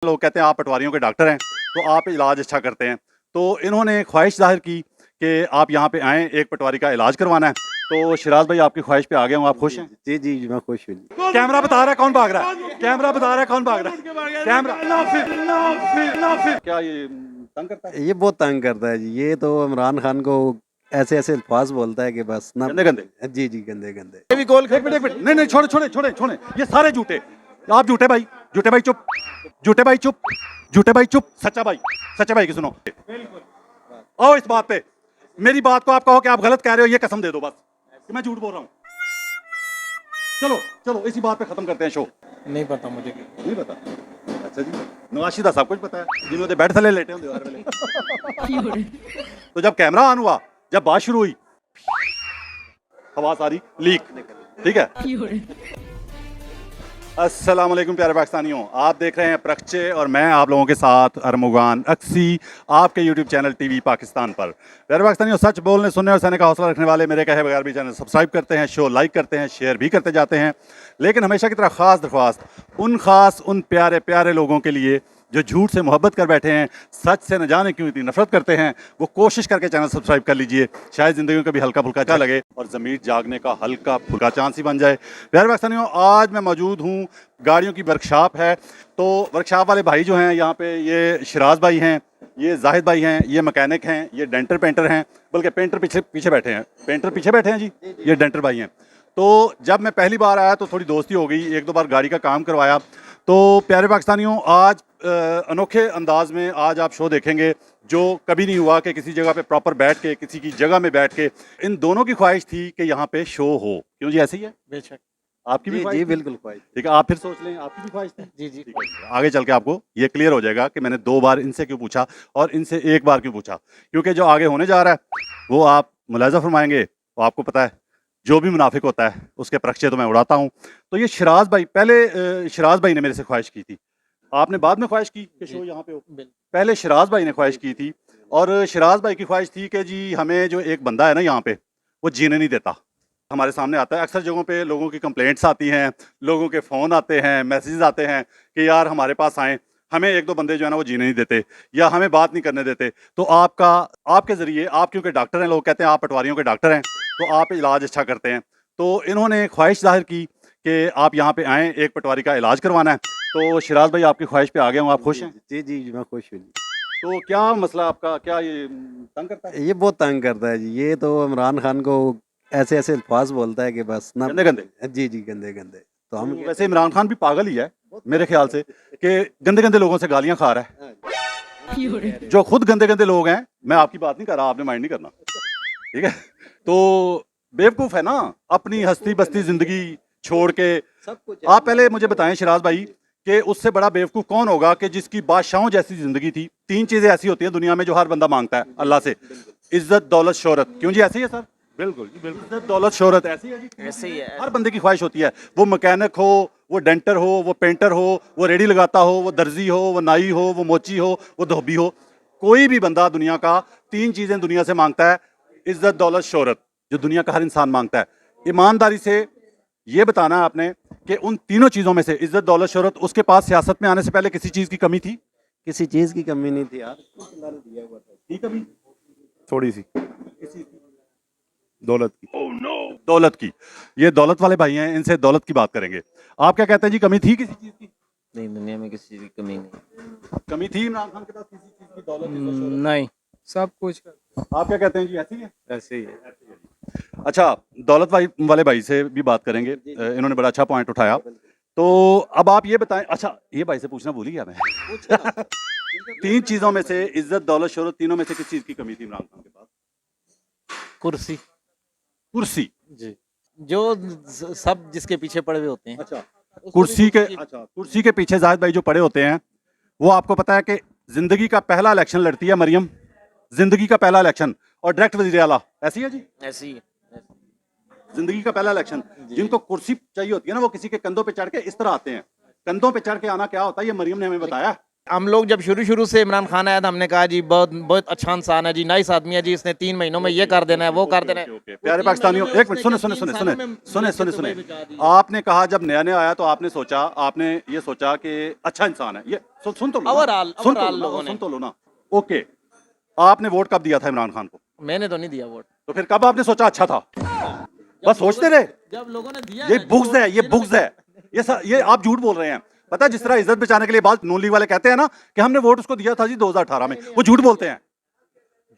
लोग कहते हैं आप पटवारियों के डॉक्टर हैं तो आप इलाज अच्छा करते हैं, तो इन्होंने ख्वाहिश जाहिर की कि आप यहाँ पे आएँ, एक पटवारी का इलाज करवाना है। तो शिराज भाई आपकी ख्वाहिश पे आ गया हूँ, आप खुश हैं? जी जी जी, मैं खुश हूँ। कैमरा बता रहा है कौन भाग रहा है, कैमरा बता रहा है कौन भाग रहा है, कैमरा क्या ये तंग करता है? ये बहुत तंग करता है जी, ये तो इमरान खान को ऐसे ऐसे अल्फाज बोलता है कि बस ना। गंदे गंदे जी जी, गंदे गंदे। ये भी गोल, एक मिनट नहीं नहीं, छोड़े छोड़े छोड़े छोड़े, ये सारे झूठे, आप झूठे भाई, झूठे भाई चुप, झूठे भाई चुप, झूठे भाई चुप, सच्चा भाई की सुनो। आओ इस बात पे, मेरी बात को आप कहो कि आप गलत कह रहे हो, ये कसम दे दो बस कि मैं झूठ बोल रहा हूँ। चलो चलो इसी बात पे खत्म करते हैं शो। नहीं पता मुझे। नहीं पता? अच्छा जी, नवाशी दा सब कुछ पता है, जिन्होंने बेड थले लेटे होंगे हर वेले। तो जब कैमरा ऑन हुआ, जब बात शुरू हुई, हवा सारी लीक, ठीक है। अस्सलाम वालेकुम प्यारे पाकिस्तानियों, आप देख रहे हैं प्रक्षे और मैं आप लोगों के साथ अरमुगान अक्सी आपके यूट्यूब चैनल टीवी पाकिस्तान पर। प्यारे पाकिस्तानियों, सच बोलने सुनने और सहने का हौसला रखने वाले मेरे कहे बगैर भी चैनल सब्सक्राइब करते हैं, शो लाइक करते हैं, शेयर भी करते जाते हैं। लेकिन हमेशा की तरह ख़ास दरख्वास्त उन प्यारे प्यारे लोगों के लिए जो झूठ से मोहब्बत कर बैठे हैं, सच से न जाने क्यों इतनी नफरत करते हैं, वो कोशिश करके चैनल सब्सक्राइब कर लीजिए। शायद ज़िंदगी का भी हल्का फुल्का अच्छा लगे और ज़मीर जागने का हल्का फुल्का चांस ही बन जाए। प्यारे पाकिस्तानियों, आज मैं मौजूद हूँ, गाड़ियों की वर्कशॉप है। तो वर्कशॉप वाले भाई जो हैं यहाँ पे, ये शिराज भाई हैं, ये जाहिद भाई हैं, ये मैकेनिक हैं, ये डेंटर पेंटर हैं, बल्कि पेंटर पीछे पीछे बैठे हैं, पेंटर पीछे बैठे हैं जी, ये डेंटर भाई हैं। तो जब मैं पहली बार आया तो थोड़ी दोस्ती हो गई, एक दो बार गाड़ी का काम करवाया। तो प्यारे पाकिस्तानियों, आज अनोखे अंदाज में आज आप शो देखेंगे जो कभी नहीं हुआ कि किसी जगह पे प्रॉपर बैठ के, किसी की जगह में बैठ के। इन दोनों की ख्वाहिश थी कि यहाँ पे शो हो, क्यों जी, ऐसे ही है? बेशक। आपकी भी जी ख्वाहिश जी, थी? बिल्कुल ख्वाहिश। ठीक है, आप फिर सोच लें, आपकी भी ख्वाहिश थी? जी जी। ठीक है, आगे चल के आपको ये क्लियर हो जाएगा कि मैंने 2 बार इनसे क्यों पूछा और इनसे 1 बार क्यों पूछा। क्योंकि जो आगे होने जा रहा है वो आप मुलाहिज़ा फरमाएंगे, वो आपको पता है जो भी मुनाफिक होता है उसके प्रक्षे तो मैं उड़ाता हूँ। तो ये शिराज भाई, पहले शिराज भाई ने मेरे से ख्वाहिश की थी, आपने बाद में ख्वाहिश की कि शो यहाँ पे हो। पहले शिराज भाई ने ख्वाहिश की थी और शिराज भाई की ख्वाहिश थी कि जी हमें जो एक बंदा है ना यहाँ पे, वो जीने नहीं देता। हमारे सामने आता है अक्सर जगहों पे, लोगों की कंप्लेंट्स आती हैं, लोगों के फ़ोन आते हैं, मैसेजेस आते हैं कि यार हमारे पास आएँ, हमें 1-2 बंदे जो है ना वो जीने नहीं देते या हमें बात नहीं करने देते। तो आपके ज़रिए, आप क्योंकि डॉक्टर हैं, लोग कहते हैं आप पटवारियों के डॉक्टर हैं तो आप इलाज अच्छा करते हैं, तो इन्होंने ख्वाहिश जाहिर की कि आप यहाँ पे आएँ, एक पटवारी का इलाज करवाना है। तो शिराज भाई आपकी ख्वाहिश पे आ गया हूँ, आप खुश हैं? जी जी जी, मैं खुश हूँ। तो क्या मसला आपका, क्या ये तंग करता है? ये बहुत तंग करता है जी, ये तो इमरान खान को ऐसे ऐसे अल्फाज बोलता है कि बस ना। गंदे गंदे? जी जी, गंदे गंदे। तो हम तो वैसे इमरान खान भी पागल ही है मेरे ख्याल से कि गंदे गंदे लोगों से गालियां खा रहा है, जो खुद गंदे गंदे लोग हैं। मैं आपकी बात नहीं कर रहा, आपने माइंड नहीं करना, ठीक है? तो बेवकूफ है ना, अपनी हस्ती बस्ती जिंदगी छोड़ के। सब कुछ आप पहले मुझे बताएं शिराज भाई कि उससे बड़ा बेवकूफ कौन होगा कि जिसकी बादशाहों जैसी जिंदगी थी। 3 चीजें ऐसी होती हैं दुनिया में जो हर बंदा मांगता है अल्लाह से, इज्जत, दौलत, शोहरत। क्यों जी, ऐसे ही है सर? बिल्कुल जी, बिल्कुल। इज्जत, दौलत, शोहरत ऐसी है जी, ऐसे ही है। हर बंदे की ख्वाहिश होती है। वो मैकेनिक हो, वो डेंटर हो, वो पेंटर हो, वो रेडी लगाता हो, वो दर्जी हो, वो नाई हो, वो मोची हो, वो धोबी हो, कोई भी बंदा दुनिया का 3 चीजें दुनिया से मांगता है, इज्जत, दौलत, शोहरत, जो दुनिया का हर इंसान मांगता है। ईमानदारी से ये बताना है आपने कि उन तीनों चीजों में से इज्जत, दौलत, शोहरत, उसके पास सियासत में आने से पहले किसी चीज की कमी थी? किसी चीज की कमी नहीं थी यार, अल्लाह ने दिया हुआ था। थी कमी? थोड़ी सी किसी की? दौलत की। दौलत की। ये दौलत वाले भाई हैं, इनसे दौलत की बात करेंगे। आप क्या कहते हैं जी, कमी थी किसी चीज की? नहीं, दुनिया में किसी चीज़ की कमी नहीं। कमी थी इमरान खान के पास किसी चीज की? दौलत, इज्जत, शोहरत? नहीं, सब कुछ। आप क्या कहते हैं जी, ऐसी है? ऐसे ही है। अच्छा, दौलत भाई वाले भाई से भी बात करेंगे, इन्होंने बड़ा अच्छा पॉइंट उठाया। तो अब आप ये बताएं, अच्छा ये भाई से पूछना भूल ही गया मैं। 3 चीजों में से इज्जत, दौलत, शोहरत, तीनों में से किस चीज की कमी थी इमरान खान के पास? कुर्सी। कुर्सी। जी। जो सब जिसके पीछे पड़े हुए होते हैं। अच्छा, कुर्सी के पीछे जाहिद भाई जो पड़े होते हैं, वो आपको पता है कि जिंदगी का पहला इलेक्शन लड़ती है मरियम, जिंदगी का पहला इलेक्शन, और डायरेक्ट वजीर आला। ऐसी है जी, ऐसी ही है। जिंदगी का पहला इलेक्शन। जिनको कुर्सी चाहिए होती है ना, वो किसी के कंधों पे चढ़ के इस तरह आते हैं। कंधों पे चढ़ के आना क्या होता है, ये मरियम ने हमें बताया। हम लोग जब शुरू शुरू से इमरान खान आया था हमने कहा जी बहुत बहुत अच्छा इंसान है जी, नाइस आदमी है जी, इसने 3 महीनों में ये कर देना है वो कर देना है। ओके, प्यारे पाकिस्तानियों, एक मिनट सुने सुने सुने सुने सुने सुने सुने आपने कहा जब नया नया आया तो आपने ये सोचा कि अच्छा इंसान है ये, सुन तो लो ना, Overall- सुन तो overall लो ना, लोगों ने। सुन तो लो ना। ओके, आपने वोट कब दिया था इमरान खान को? मैंने तो नहीं दिया वोट। तो फिर कब आपने सोचा अच्छा था? बस सोचते रहे। जब लोगों ने दिया ये बुग्ज है, ये बुग्ज है, ये आप झूठ बोल रहे हैं। पता है जिस तरह इज्जत बचाने के लिए बात नून लीग वाले कहते हैं ना कि हमने वोट उसको दिया था जी 2018 में, वो झूठ बोलते हैं,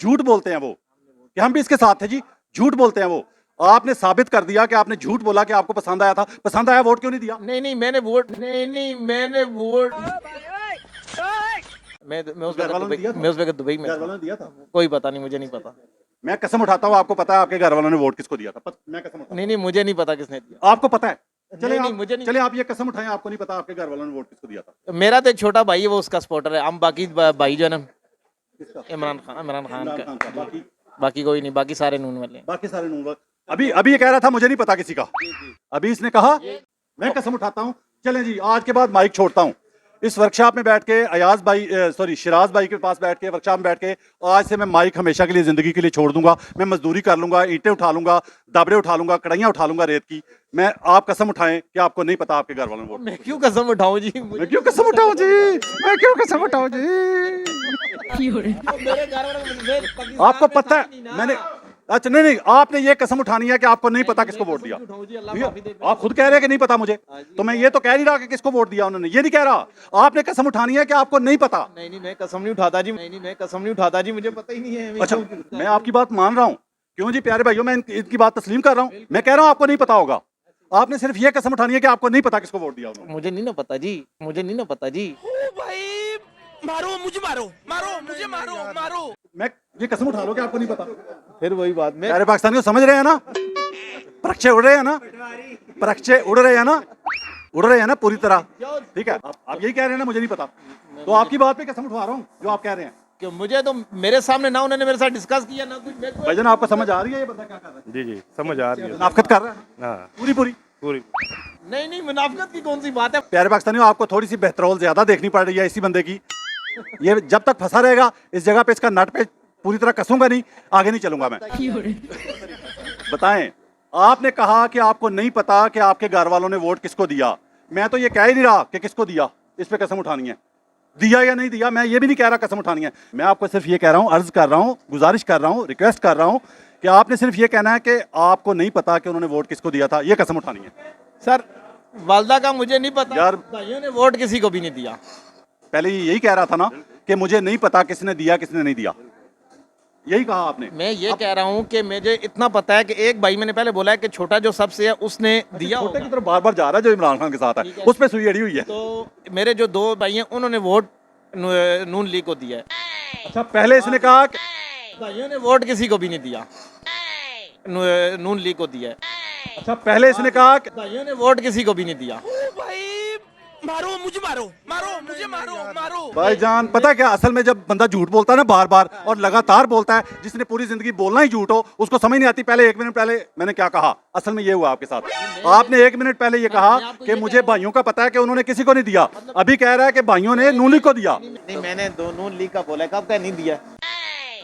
झूठ बोलते हैं वो कि हम भी इसके साथ थे जी, झूठ बोलते हैं वो। आपने साबित कर दिया कि आपने झूठ बोला कि आपको पसंद आया था, पसंद आया वोट क्यों नहीं दिया? नहीं मैंने वोट मैंने वोट मैं उस घर वालों ने दिया वक्त था? मैं उस वक्त दुबई में घर था। वालों ने दिया था? कोई पता नहीं, मुझे नहीं पता। मैं कसम उठाता हूँ, आपको पता है आपके घर वालों ने वोट किसको दिया था? मैं कसम उठाता नहीं मुझे नहीं पता किसने दिया। हूँ। आपको पता है? नहीं, मुझे नहीं। चले आप ये कसम उठाएं, आपको नहीं पता आपके घर वालों ने वोट किसको दिया था? मेरा तो एक छोटा भाई है, वो उसका सपोर्टर है। हम बाकी भाई जो है ना इमरान खान इमरान का, खान का, बाकी कोई नहीं, बाकी सारे नून वाले हैं। बाकी सारे नून। अभी ये कह रहा था मुझे नहीं पता किसी का, अभी इसने कहा मैं कसम उठाता हूँ। चलें जी, आज के बाद माइक छोड़ता हूँ। इस वर्कशॉप में बैठ के अयाज भाई शिराज भाई के पास बैठ के वर्कशॉप में बैठ के आज से मैं माइक हमेशा के लिए जिंदगी के लिए छोड़ दूंगा। मैं मजदूरी कर लूंगा, ईंटें उठा लूंगा, दाबड़े उठा लूंगा, कड़ाइयाँ उठा लूंगा रेत की। मैं आप कसम उठाएं कि आपको नहीं पता आपके घर वालों ने वोट। मैं क्यों कसम उठाऊं जी? मैं क्यों कसम उठाऊं जी? मैं क्यों कसम उठाऊं जी? मेरे घर वाले आपको पता है मैंने, अच्छा नहीं आपने ये कसम उठानी है कि आपको नहीं पता किसको वोट दिया। आप खुद कह रहे हैं कि नहीं पता मुझे, तो मैं ये तो कह नहीं रहा कि किसको वोट दिया उन्होंने, ये नहीं कह रहा। आपने कसम उठानी है कि आपको नहीं पता। नहीं मैं कसम नहीं उठाता जी, मैं कसम नहीं उठाता जी, मुझे पता ही नहीं है। अच्छा, मैं आपकी बात मान रहा हूँ। क्यों जी प्यारे भाइयों, मैं इनकी बात तस्लीम कर रहा हूँ। मैं कह रहा हूँ आपको नहीं पता होगा। आपने सिर्फ ये कसम उठानी है कि आपको नहीं पता किसको वोट दिया उन्होंने। मुझे नहीं ना पता जी, मुझे नहीं ना पता जी। मारो मुझे, मारो मारो मुझे, मारो मारो। मैं ये कसम उठा लो कि आपको नहीं पता। फिर वही बात में प्यारे पाकिस्तानियों, समझ रहे हैं ना? परीक्षे उड़ रहे हैं ना? परीक्षे उड़ रहे हैं ना? उड़ रहे हैं ना पूरी तरह? ठीक है, आप यही कह रहे हैं ना मुझे नहीं पता, तो आपकी बात पे कसम उठा रहा हूँ जो आप कह रहे हैं। कि मुझे तो मेरे सामने ना उन्होंने मेरे साथ डिस्कस किया ना कुछ। भाईजान आपको समझ आ रही है ये बंदा क्या कर रहा है? जी जी समझ आ रही है। मुनाफिकत कर रहा है हाँ पूरी पूरी। पूरी। नहीं मुनाफिकत की कौन सी बात है? प्यारे पाकिस्तानियों, आपको थोड़ी सी बेहतरौल ज्यादा देखनी पड़ रही है इसी बंदे की। ये जब तक फंसा रहेगा इस जगह पे, इसका नट पे पूरी तरह कसूंगा नहीं, आगे नहीं चलूंगा मैं। बताएं, आपने कहा कि आपको नहीं पता कि आपके घर वालों ने वोट किसको दिया। मैं तो ये कह ही नहीं रहा कि किसको दिया, इस पे कसम उठानी है। दिया या नहीं दिया मैं ये भी नहीं कह रहा कसम उठानी है। मैं आपको सिर्फ ये कह रहा हूँ, अर्ज कर रहा हूँ, गुजारिश कर रहा हूँ, रिक्वेस्ट कर रहा हूँ कि आपने सिर्फ ये कहना है कि आपको नहीं पता कि उन्होंने वोट किसको दिया था, ये कसम उठानी है। सर वालदा का मुझे नहीं पता यार, भाइयों ने वोट किसी को भी नहीं दिया। पहले यही कह रहा था ना कि मुझे नहीं पता किसने दिया किसने नहीं दिया, यही कहा आपने। मैं ये कह रहा हूँ कि मुझे इतना पता है कि एक भाई मैंने पहले बोला है कि छोटा जो सबसे है उसने दिया छोटे होगा। की तरफ बार बार जा रहा है जो इमरान खान के साथ है, उस पे सुई अड़ी हुई है। तो मेरे जो 2 भाई हैं उन्होंने वोट नून लीग को दिया है। अच्छा, पहले इसने कहा कि भाइयों ने वोट किसी को भी नहीं दिया, नून लीग को दिया है। अच्छा, पहले इसने कहा कि भाइयों ने वोट किसी को भी नहीं दिया। भाई मारो मुझे, मारो मारो मुझे, मारो मारो। भाईजान पता है क्या, असल में जब बंदा झूठ बोलता है ना बार बार और लगातार बोलता है, जिसने पूरी जिंदगी बोलना ही झूठ हो, उसको समझ नहीं आती पहले 1 मिनट पहले मैंने क्या कहा। असल में ये हुआ आपके साथ, आपने 1 मिनट पहले ये कहा कि मुझे भाइयों का पता है कि उन्होंने किसी को नहीं दिया, अभी कह रहा है कि भाइयों ने नून लीग को दिया। नहीं मैंने नून लीग का बोला, कब का नहीं दिया।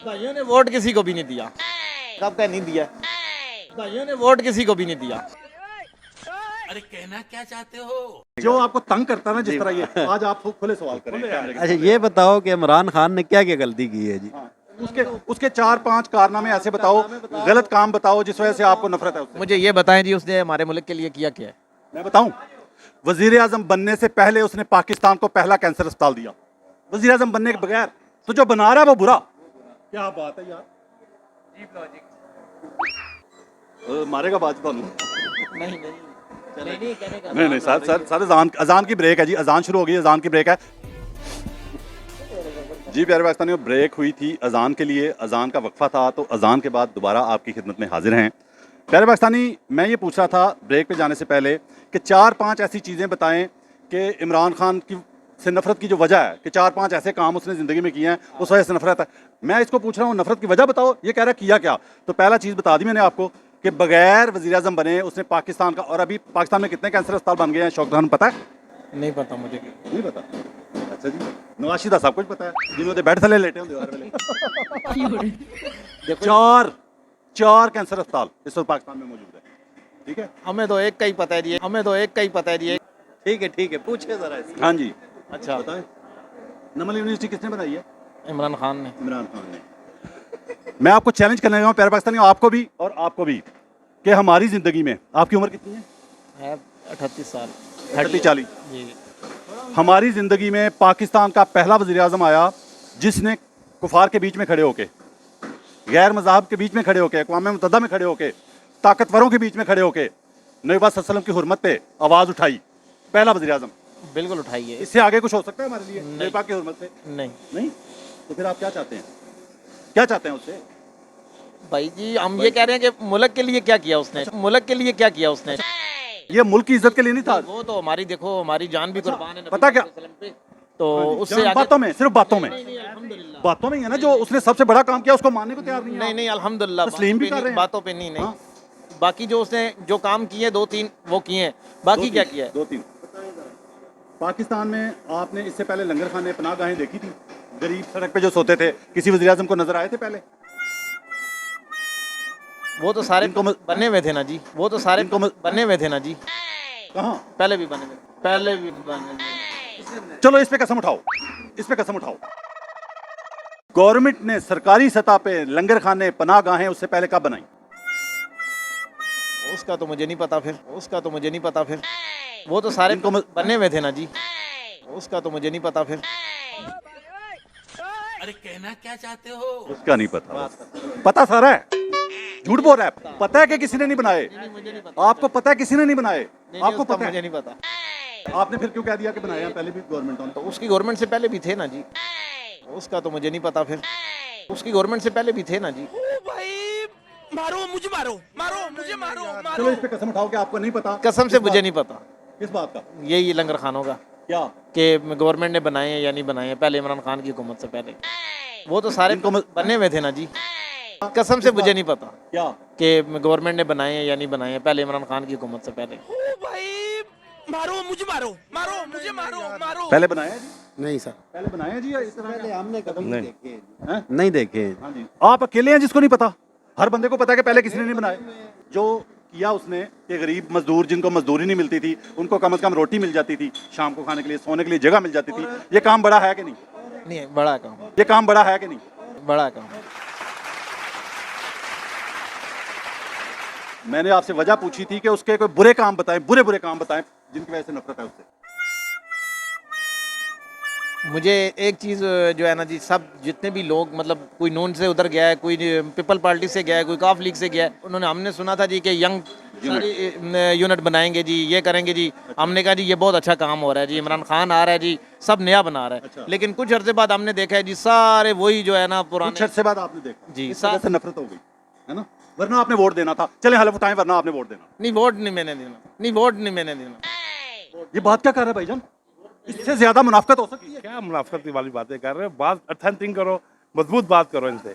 भाइयों ने वोट किसी को भी नहीं दिया, कब का नहीं दिया। भाइयों ने वोट किसी को भी नहीं दिया। अरे कहना क्या चाहते हो? जो आपको तंग करता है ना जिस तरह ये, आज आप खुले सवाल करें। अच्छा ये बताओ कि इमरान खान ने क्या क्या गलती की है जी? उसके 4-5 कारनामे ऐसे बताओ, गलत काम बताओ जिस वजह से आपको नफरत है उससे। मुझे ये बताएं जी, उसने हमारे मुल्क के लिए किया क्या है? मैं बताऊं, वजीर आजम बनने से पहले उसने पाकिस्तान को पहला कैंसर अस्पताल दिया, वजीर आजम बनने के बगैर। तो जो बना रहा है वो बुरा। क्या बात है यार, मारेगा बात तो नहीं सर अजान की ब्रेक है जी, अजान शुरू हो गई, अजान की ब्रेक है जी। प्यारे पाकिस्तानियों, ब्रेक हुई थी अजान के लिए, अजान का वक्फा था, तो अजान के बाद दोबारा आपकी खिदमत में हाजिर हैं। प्यारे पाकिस्तानी, मैं ये पूछ रहा था ब्रेक पे जाने से पहले कि 4-5 ऐसी चीज़ें बताएं कि इमरान खान की से नफरत की जो वजह है, कि 4-5 ऐसे काम उसने ज़िंदगी में किए हैं उस वजह से नफरत है। मैं इसको पूछ रहा हूँ नफरत की वजह बताओ, ये कह रहा है किया क्या। तो पहला चीज़ बता दी मैंने आपको कि बगैर वज़ीर आज़म बने उसने पाकिस्तान का, और अभी पाकिस्तान में कितने कैंसर अस्पताल बन गए हैं शौक खान पता है? नहीं पता मुझे नहीं पता। अच्छा जी, नवाशी दा सब कुछ पता है, जिन्होंने बेड थले लेटे होंगे हर वेले। चार कैंसर अस्पताल इस वक्त पाकिस्तान में मौजूद है, ठीक है। हमें तो एक का ही पता है जी, हमें तो एक का ही पता है जी। ठीक है पूछे जरा इससे। हाँ जी, अच्छा, बताएं, नमल यूनिवर्सिटी किसने बनाई है? इमरान खान ने। इमरान खान ने। मैं आपको चैलेंज करने लगा हूँ प्यारे पाकिस्तानियों, आपको भी और आपको भी, कि हमारी जिंदगी में, आपकी उम्र कितनी है? 38 साल 30-40। जी। हमारी जिंदगी में पाकिस्तान का पहला वज़ीर आज़म आया जिसने कुफार के बीच में खड़े होके, गैर मज़हब के बीच में खड़े होके, अक़वाम मुत्तहिदा में खड़े होके, ताकतवरों के बीच में खड़े होके नबी पाक सल्लल्लाहु अलैहि वसल्लम की हुर्मत पे आवाज़ उठाई। पहला वज़ीर आज़म। बिल्कुल उठाइए। इससे आगे कुछ हो सकता है हमारे लिए नबी पाक की हुर्मत पे? नहीं नहीं। तो फिर आप क्या चाहते हैं, क्या चाहते हैं उससे? भाई जी, हम ये कह रहे हैं कि मुल्क के लिए क्या किया उसने, मुल्क के लिए क्या किया उसने। ये मुल्क की इज्जत के लिए नहीं था। वो तो हमारी, देखो हमारी जान भी कुर्बान है नबी पता क्या? सल्लल्लाहु अलैहि वसल्लम पे। तो उससे जान आगे बातों में, सिर्फ बातों में, अल्हम्दुलिल्लाह। बातों में ही है ना, जो उसने सबसे बड़ा काम किया उसको मानने को तैयार नहीं है। नहीं नहीं, अल्हम्दुलिल्लाह, तस्लीम भी कर रहे हैं। बातों पे नहीं, हाँ। बाकी जो उसने जो काम किए 2-3 वो किए हैं, बाकी क्या किया है? 2-3 पाकिस्तान में आपने इससे पहले लंगर खाने, पनाहगाहें देखी थी? गरीब सड़क पे जो सोते थे, किसी वज़ीर आज़म को नजर आए थे पहले? वो तो सारे इनको बने हुए थे ना जी, वो तो सारे इनको बने हुए थे ना जी, कहाँ? पहले भी बने हुए, पहले भी बने हुए। चलो इस पे कसम उठाओ, इस पे कसम उठाओ। गवर्नमेंट ने सरकारी सतह पे लंगर खाने, पनाहगाहें उससे पहले कब बनाई? उसका तो मुझे नहीं पता फिर, उसका तो मुझे नहीं पता फिर। वो तो सारे इनको बने हुए थे ना जी, उसका तो मुझे नहीं पता फिर। अरे कहना क्या चाहते हो? उसका नहीं पता, पता सारा है, झूठ बोल रहा है। पता है कि किसी ने नहीं बनाए? मुझे नहीं पता, आपको पता है किसी ने नहीं बनाए? आपको उसका पता मुझे है? नहीं पता। आपने फिर क्यों कह दिया कि बनाए हैं? पहले भी गवर्नमेंट ने। तो उसकी गवर्नमेंट से पहले भी थे ना जी, उसका तो मुझे नहीं पता फिर। उसकी गवर्नमेंट से पहले भी थे ना जी। ओ भाई, मारो मुझे, मारो मारो मुझे, मारो चलो मारो। इस पे कसम उठाओ कि आपको नहीं पता। कसम से मुझे नहीं पता। किस बात का? यही लंगर खानों का, क्या? कि गवर्नमेंट ने बनाए हैं या नहीं बनाए हैं, पहले इमरान खान की हुकूमत से पहले। वो तो सारे इनको बने हुए थे ना जी, कसम से मुझे नहीं पता क्या? कि गवर्नमेंट ने बनाए हैं या नहीं बनाए हैं, पहले इमरान खान की हुकूमत से पहले। ओ भाई, मारो मुझे, मारो मारो मुझे, मारो मारो। पहले बनाया है जी? नहीं सर, पहले बनाया है जी या इस तरह का? हमने कभी नहीं। देखे हैं? नहीं देखे। हाँ जी। आप अकेले हैं जिसको नहीं पता? हर बंदे को पता है कि पहले किसी ने नहीं बनाए। जो किया उसने कि गरीब मजदूर जिनको मजदूरी नहीं मिलती थी उनको कम से कम रोटी मिल जाती थी, शाम को खाने के लिए, सोने के लिए जगह मिल जाती थी। ये काम बड़ा है कि नहीं? नहीं, बड़ा काम, ये काम बड़ा है कि नहीं? बड़ा काम। मैंने आपसे वजह पूछी थी कि उसके कोई बुरे काम बताएं, बुरे बुरे काम बताएं जिनकी वजह से नफरत है उससे। मुझे एक चीज़ जो है ना जी, सब जितने भी लोग, मतलब कोई नून से उधर गया है, कोई पीपल पार्टी से गया है, कोई काफ लीग से गया है, उन्होंने, हमने सुना था जी कि यंग यूनिट बनाएंगे जी, ये करेंगे जी। हमने कहा जी ये बहुत अच्छा काम हो रहा है जी, इमरान खान आ रहा है जी, सब नया बना रहा है। अच्छा। लेकिन कुछ अर्से बाद हमने देखा है जी, सारे वही जो है ना कुछ पुराने। अर्से बाद आपने देखा जी, इस वजह से नफरत हो गई है ना, वरना आपने वोट देना था। चले हलफ उठाएं, वरना आपने वोट देना। नहीं, वोट नहीं मैंने देना, नहीं वोट नहीं मैंने देना। ये बात क्या कर रहे हैं भाईजान? इससे ज्यादा मुनाफकत हो सकती है? क्या मुनाफकत वाली बातें कर रहे हो? बात अथेंटिक करो, मजबूत बात करो इनसे।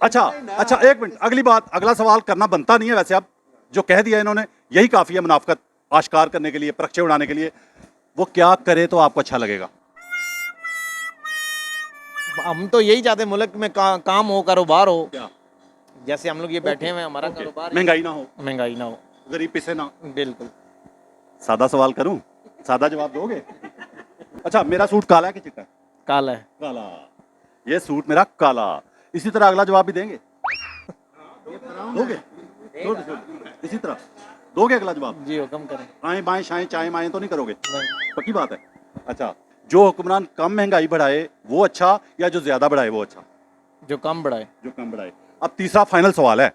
अच्छा अच्छा, एक मिनट, अगली बात, अगला सवाल करना बनता नहीं है वैसे। अब जो कह दिया इन्होंने यही काफी है मुनाफकत आश्कार करने के लिए, परखचे उड़ाने के लिए। वो क्या करे तो आपको अच्छा लगेगा? हम तो यही चाहते हैं मुल्क में काम हो, कारोबार हो। क्या? जैसे हम लोग ये बैठे हुए हैं, हमारा कारोबार है, महंगाई ना हो, महंगाई ना हो। गरीब पिसे ना। बिल्कुल। सादा सवाल करूं, सादा जवाब दोगे? अच्छा, मेरा सूट काला है कि चिट्टा है? काला है। काला। ये सूट मेरा काला। इसी तरह अगला जवाब भी देंगे? दोगे? छोड़ दो। इसी तरह दोगे अगला जवाब? जी, हुक्म करें। आए बाएं शाएं चाएं माएं तो नहीं करोगे? नहीं। पक्की बात है। अच्छा, जो हुक्मरान कम महंगाई बढ़ाए वो अच्छा, या जो ज्यादा बढ़ाए वो अच्छा? जो कम बढ़ाए। जो कम बढ़ाए। अब तीसरा फाइनल सवाल है,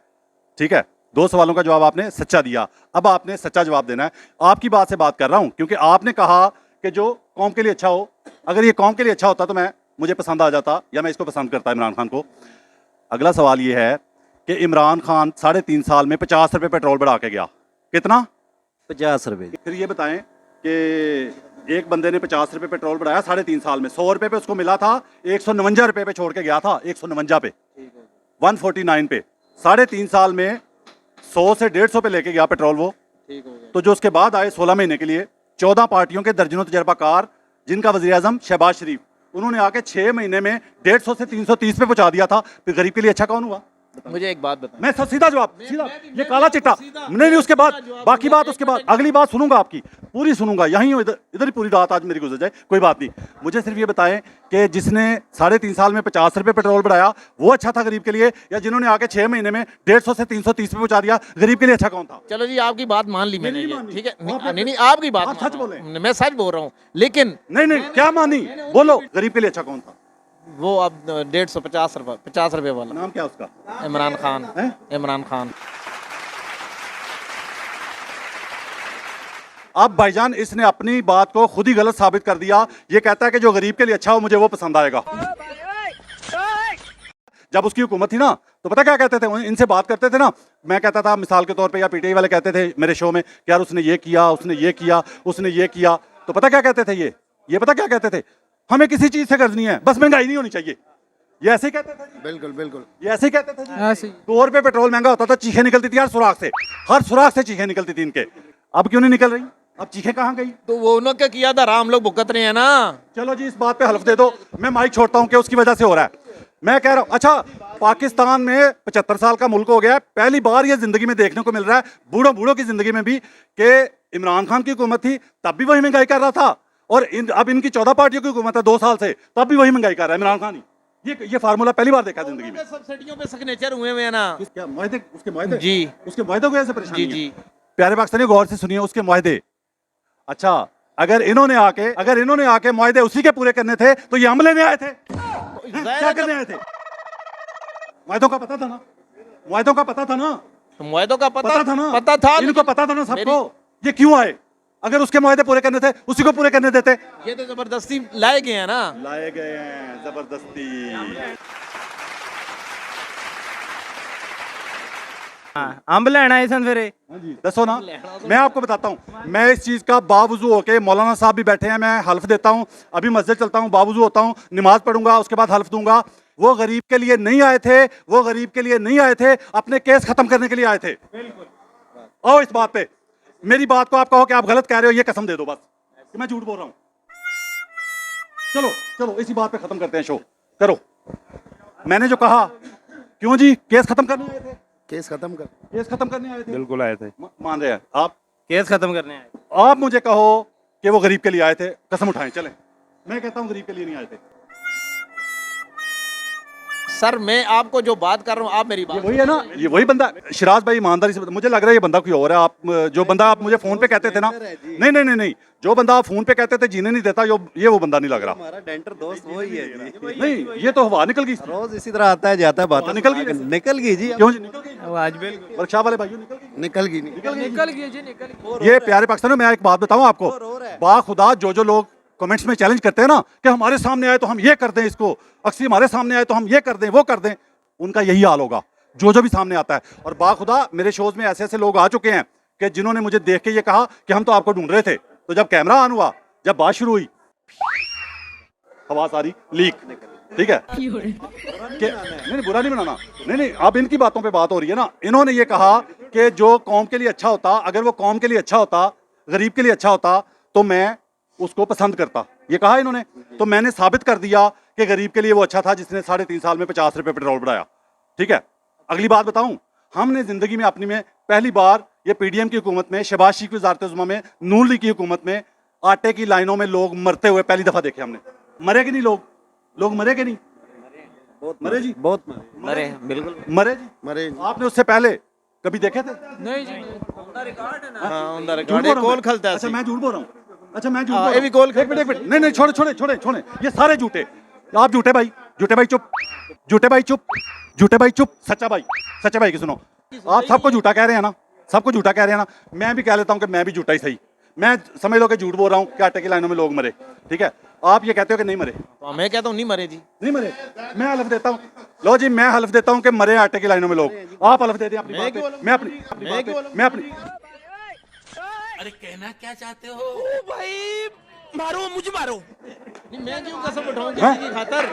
ठीक है? 2 सवालों का जवाब आपने सच्चा दिया, अब आपने सच्चा जवाब देना है। आपकी बात से बात कर रहा हूं, क्योंकि आपने कहा कि जो कौम के लिए अच्छा हो। अगर ये कौम के लिए अच्छा होता तो मुझे पसंद आ जाता, या मैं इसको पसंद करता इमरान खान को। अगला सवाल ये है कि इमरान खान 3.5 साल में 50 रुपये पेट्रोल बढ़ा के गया। कितना? 50 रुपए। फिर ये बताएं कि एक बंदे ने 50 रुपये पेट्रोल बढ़ाया 3.5 साल में, 100 रुपये पे उसको मिला था, 149 रुपये पे छोड़ के गया था, 149 पे, 149 पे। 3.5 साल में 100 से 150 पे लेके गया पेट्रोल वो। ठीक हो गया। तो जो उसके बाद आए 16 महीने के लिए 14 पार्टियों के दर्जनों तजर्बाकार, जिनका वज़ीर आज़म शहबाज शरीफ, उन्होंने आके 6 महीने में 150 से 330 पे पहुंचा दिया था, फिर गरीब के लिए अच्छा कौन हुआ? मुझे एक बात बताएं। मैं सीधा जवाब, सीधा, ये काला चिट्टा नहीं, उसके बाद बाकी बात, उसके बाद अगली बात सुनूंगा, आपकी पूरी सुनूंगा, यहीं इधर इधर ही पूरी रात आज मेरी गुजर जाए, कोई बात नहीं। मुझे सिर्फ ये बताएं कि जिसने 3.5 साल में 50 रुपए पेट्रोल बढ़ाया वो अच्छा था गरीब के लिए, या जिन्होंने आके 6 महीने में 150 से 330 पे पहुंचा दिया, गरीब के लिए अच्छा कौन था? चलो जी, आपकी बात मान ली मैंने, नहीं ये मानी। ठीक है, आपने- नहीं नहीं, आपकी बात आप सच बोले। मैं सच बोल रहा हूँ, लेकिन नहीं, क्या मानी, बोलो, गरीब के लिए अच्छा कौन था? वो अब 150 रुपये 50 रुपये वाला नाम क्या उसका? इमरान खान, हैं? इमरान खान। अब भाईजान इसने अपनी बात को खुद ही गलत साबित कर दिया। ये कहता है कि जो गरीब के लिए अच्छा हो मुझे वो पसंद आएगा। जब उसकी हुकूमत थी ना, तो पता क्या कहते थे, इनसे बात करते थे ना, मैं कहता था मिसाल के तौर पे, या पीटीआई वाले कहते थे मेरे शो में कि यार उसने ये किया, उसने ये किया, उसने ये किया, तो पता क्या कहते थे ये पता क्या कहते थे, हमें किसी चीज से गर्ज नहीं है, बस महंगाई नहीं होनी चाहिए। ये ऐसे ही कहते थे जी। बिल्कुल बिल्कुल ये ऐसे ही कहते थे जी। ऐसे ही। 2 रुपए पेट्रोल महंगा होता था, चीखें निकलती थी हर सुराख से, चीखें निकलती थी इनके। अब क्यों नहीं निकल रही? अब चीखें कहाँ गई? तो वो उन्होंने किया था, हम लोग भुगत रहे हैं ना। चलो जी, इस बात पे हल्फ दे दो, मैं माइक छोड़ता हूं कि उसकी वजह से हो रहा है। मैं कह रहा हूं, अच्छा पाकिस्तान में 75 साल का मुल्क हो गया है, पहली बार ये जिंदगी में देखने को मिल रहा है, बूढ़ों की जिंदगी में भी, कि इमरान खान की हुकूमत थी तब भी वही महंगाई कर रहा था, और अब इनकी 14 पार्टियों की हुकूमत है 2 साल से, तब भी वही महंगाई कर रहा है इमरान खान ही। ये फार्मूला पहली बार देखा जिंदगी में। सब्सिडियों पे सिग्नेचर हुए हुए हैं ना। क्या मुआहदे, उसके मुआहदे जी। उसके मुआहदे को ऐसे परेशानी जी, है? जी। प्यारे पाकिस्तानी गौर से सुनिए, उसके मुआहदे, अच्छा अगर इन्होंने आके मुआहदे उसी के पूरे करने थे तो ये हम लेने आए थे, क्या करने आए थे? मुआहदों का पता था ना, मुआहदों का पता था ना, तो मुआहदों का पता था ना, पता था, इनको पता था ना सबको, ये क्यों आए? अगर उसके मुआहदे पूरे करने थे उसी को पूरे करने देते। ये तो जबरदस्ती लाए गए हैं ना। लाए गए हैं जबरदस्ती। अंब लेना है सन फिर हाँ जी, दसो ना, मैं आपको बताता हूँ, मैं इस चीज का बावजू होके, मौलाना साहब भी बैठे हैं, मैं हल्फ देता हूँ, अभी मस्जिद चलता हूँ, बावजू होता हूँ, नमाज पढ़ूंगा, उसके बाद हल्फ दूंगा, वो गरीब के लिए नहीं आए थे, वो गरीब के लिए नहीं आए थे, अपने केस खत्म करने के लिए आए थे। आओ इस बात पे, मेरी बात को आप कहो कि आप गलत कह रहे हो, ये कसम दे दो बस कि मैं झूठ बोल रहा हूँ। चलो इसी बात पे खत्म करते हैं शो, करो। मैंने जो कहा, क्यों जी, केस खत्म करने आए थे, केस खत्म करने आए थे, बिल्कुल आए थे। मान रहे हैं आप? केस खत्म करने आए। आप मुझे कहो कि वो गरीब के लिए आए थे, कसम उठाएं, चलें। मैं कहता हूं गरीब के लिए नहीं आए थे। सर मैं आपको जो बात कर रहा हूँ, आप मेरी ये बात, वही है ना, ये वही बंदा शिराज भाई, ईमानदारी से मुझे लग रहा है ये बंदा कोई और है। आप जो बंदा आप मुझे फोन पे कहते थे ना, नहीं, जो बंदा आप फोन पे कहते थे जीने नहीं देता, ये वो बंदा नहीं लग रहा। हमारा डेंटर दोस्त वही है जी। नहीं, ये तो हवा निकल गई, रोज इसी तरह आता है जाता है, बात निकल गई, निकल गई जी, क्यों जी निकल गई? आज बिल्कुल वर्कशॉप वाले भाइयों निकल गई। निकल गई निकल गई जी, निकल गई। ये प्यारे पाकिस्तानियों, मैं एक बात बताऊं आपको, बाखुदा जो लोग कमेंट्स में चैलेंज करते हैं ना कि हमारे सामने आए तो हम ये कर दें, इसको अक्सी हमारे सामने आए तो हम ये कर दें, वो कर दें, उनका यही हाल होगा जो भी सामने आता है। और बाखुदा मेरे शोज में ऐसे लोग आ चुके हैं कि जिन्होंने मुझे देख के ये कहा कि हम तो आपको ढूंढ रहे थे, तो जब कैमरा ऑन हुआ, जब बात शुरू हुई, हवा सारी लीक, ठीक है? नहीं, बुरा नहीं बनाना, नहीं, अब इनकी बातों पे बात हो रही है ना। इन्होंने ये कहा कि जो कौम के लिए अच्छा होता, अगर वो कौम के लिए अच्छा होता, गरीब के लिए अच्छा होता, तो मैं उसको पसंद करता, ये कहा इन्होंने। तो मैंने साबित कर दिया कि गरीब के लिए वो अच्छा था जिसने 3.5 साल में 50 रुपए पेट्रोल बढ़ाया, ठीक है? अगली बात बताऊं, हमने जिंदगी में अपनी में पहली बार ये पीडीएम की हुकूमत में, शहबाज शरीफ की वज़ारत-ए-उज़्मा में, नून लीग की हुकूमत में आटे की लाइनों में लोग मरते हुए पहली दफा देखे हमने। मरे कि नहीं लोग मरे कि नहीं? मरे जी, बहुत मरे बिल्कुल मरे जी, मरे। आपने उससे पहले कभी देखे थे? नहीं जी, रिकॉर्ड है ना। हाँ, ऑन द झूठ रिकॉर्ड बोल रहा हूं कॉल मैं? खलता है। अच्छा मैं झूठ बोल रहा हूँ, अच्छा मैं झूठ हाँ, बोल ये रहा भी हूं। कॉल एक मिनट, नहीं, छोड़े, ये सारे झूठे। आप झूठे भाई चुप, सच्चा भाई की सुनो। आप सबको झूठा कह रहे हैं ना, मैं भी कह लेता हूं कि मैं भी झूठा ही सही। मैं समझ लो कि झूठ बोल रहा हूं कि आटे की लाइनों में लोग मरे, ठीक है? आप ये कहते हो कि नहीं मरे, तो मैं कहता हूँ नहीं मरे जी। नहीं मरे। मैं हल्फ देता हूँ, लो जी, मैं हल्फ देता हूँ कि मरे आटे की लाइनों में लोग। आप हल्फ दे दें अपनी बात पे, मैं अपनी अरे कहना क्या चाहते हो? ओ भाई मारो, मुझे मारो। नहीं, मैं क्यों कसम उठाऊं किसी की खातर?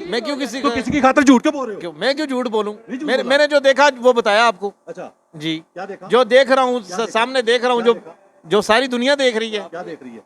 मैं क्यों तो किसी की खातर झूठ क्यों बोल रहे हो? मैं क्यों झूठ बोलूं? नहीं झूठ बोला। मैंने जो देखा वो बताया आपको अच्छा, जी। क्या देखा? जो देख रहा हूँ, सामने देख रहा हूँ, जो जो सारी दुनिया देख रही है। क्या देख रही है?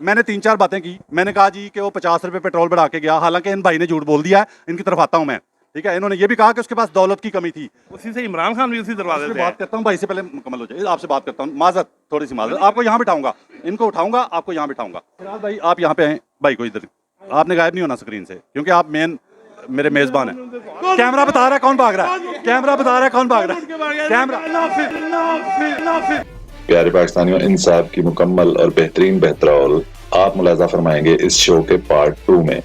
मैंने 3-4 बातें की। मैंने कहा जी कि वो 50 रुपए पेट्रोल बढ़ा के गया, हालांकि इन भाई ने झूठ बोल दिया है, इनकी तरफ आता हूं मैं, ठीक है। इन्होंने ये भी कहा कि उसके पास दौलत की कमी थी। उसी से इमरान खान भी उसी दरवाजे आपसे से बात करता हूं भाई से, पहले मुकम्मल हो जाए, आपसे बात करता हूं। माजरत, थोड़ी सी माजरत। आपको यहाँ बिठाऊंगा, इनको उठाऊंगा, आपको यहाँ बिठाऊंगा। फिलहाल भाई आप यहाँ पे आए, भाई को इधर, आपने गायब नहीं होना स्क्रीन से, क्योंकि आप मेन मेरे मेजबान हैं। कैमरा बता रहा है कौन भाग रहा है, कैमरा बता रहा है कौन भाग रहा है, कैमरा। प्यारे पाकिस्तानियों, इंसाफ की मुकम्मल और बेहतरीन बेहतरौल आप मुलाजा फरमाएंगे इस शो के पार्ट 2 में।